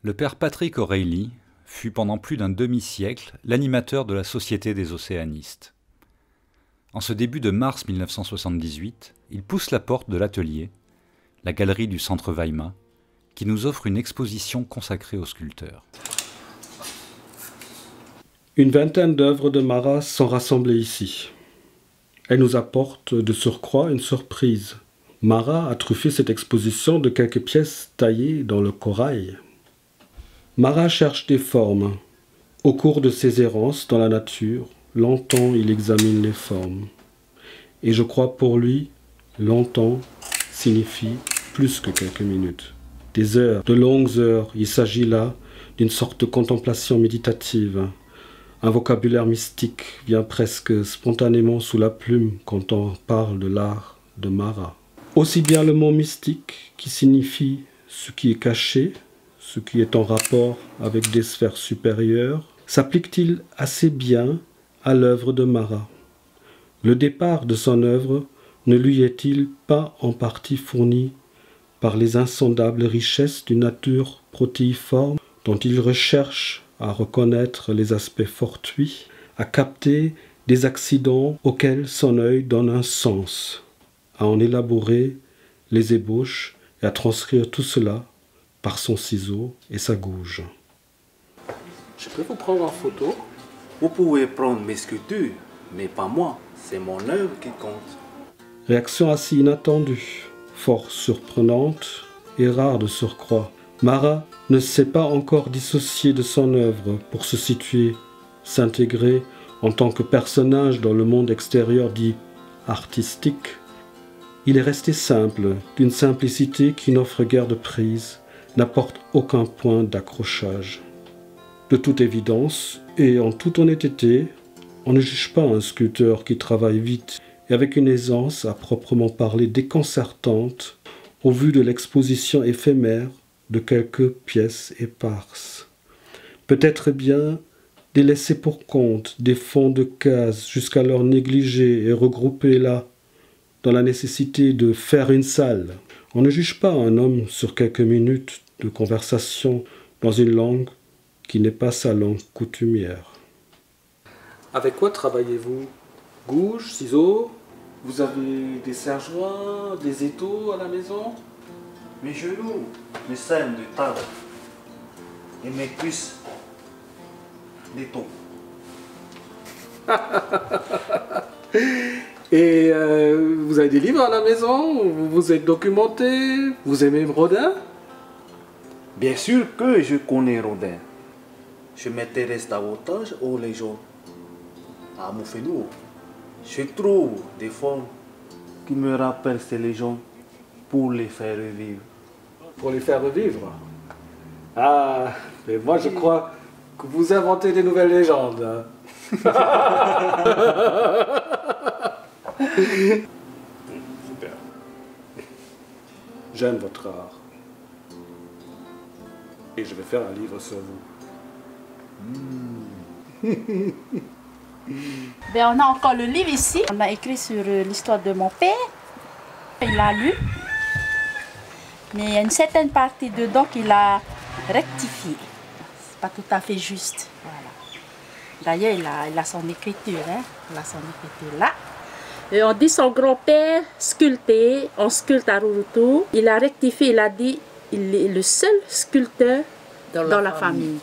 Le père Patrick O'Reilly fut pendant plus d'un demi-siècle l'animateur de la Société des océanistes. En ce début de mars 1978, il pousse la porte de l'atelier, la galerie du Centre Weima, qui nous offre une exposition consacrée aux sculpteurs. Une vingtaine d'œuvres de Marat sont rassemblées ici. Elles nous apportent de surcroît une surprise. Marat a truffé cette exposition de quelques pièces taillées dans le corail. Marat cherche des formes. Au cours de ses errances dans la nature, longtemps il examine les formes. Et je crois pour lui, longtemps signifie plus que quelques minutes. Des heures, de longues heures, il s'agit là d'une sorte de contemplation méditative. Un vocabulaire mystique vient presque spontanément sous la plume quand on parle de l'art de Marat. Aussi bien le mot mystique, qui signifie ce qui est caché, ce qui est en rapport avec des sphères supérieures, s'applique-t-il assez bien à l'œuvre de Marat? Le départ de son œuvre ne lui est-il pas en partie fourni par les insondables richesses d'une nature protéiforme dont il recherche à reconnaître les aspects fortuits, à capter des accidents auxquels son œil donne un sens, à en élaborer les ébauches et à transcrire tout cela par son ciseau et sa gouge. Je peux vous prendre en photo? Vous pouvez prendre mes sculptures, mais pas moi. C'est mon œuvre qui compte. Réaction assez inattendue, fort surprenante et rare de surcroît. Marat ne s'est pas encore dissocié de son œuvre pour se situer, s'intégrer en tant que personnage dans le monde extérieur dit artistique. Il est resté simple, d'une simplicité qui n'offre guère de prise, n'apporte aucun point d'accrochage. De toute évidence, et en toute honnêteté, on ne juge pas un sculpteur qui travaille vite et avec une aisance à proprement parler déconcertante au vu de l'exposition éphémère de quelques pièces éparses. Peut-être bien des laissés pour compte, des fonds de cases jusqu'alors négligés et regroupés là, dans la nécessité de faire une salle. On ne juge pas un homme sur quelques minutes de conversation dans une langue qui n'est pas sa langue coutumière. Avec quoi travaillez-vous? Gouge, ciseaux? Vous avez des serre-joints, des étaux à la maison? Mes genoux, mes scènes de table et mes cuisses d'étau. Et vous avez des livres à la maison? Vous vous êtes documenté? Vous aimez Rodin? Bien sûr que je connais Rodin. Je m'intéresse davantage aux légendes. À Moufenou, je trouve des formes qui me rappellent ces légendes pour les faire revivre. Pour les faire revivre? Ah, mais moi je crois que vous inventez des nouvelles légendes. Super. J'aime votre art. Et je vais faire un livre sur vous. Ben, on a encore le livre ici. On a écrit sur l'histoire de mon père. Il l'a lu. Mais il y a une certaine partie dedans qu'il a rectifié. C'est pas tout à fait juste. Voilà. D'ailleurs, il a son écriture. Hein? Il a son écriture là. Et on dit son grand-père sculpté, on sculpte à Rurutu. Il a rectifié, il a dit il est le seul sculpteur dans la famille.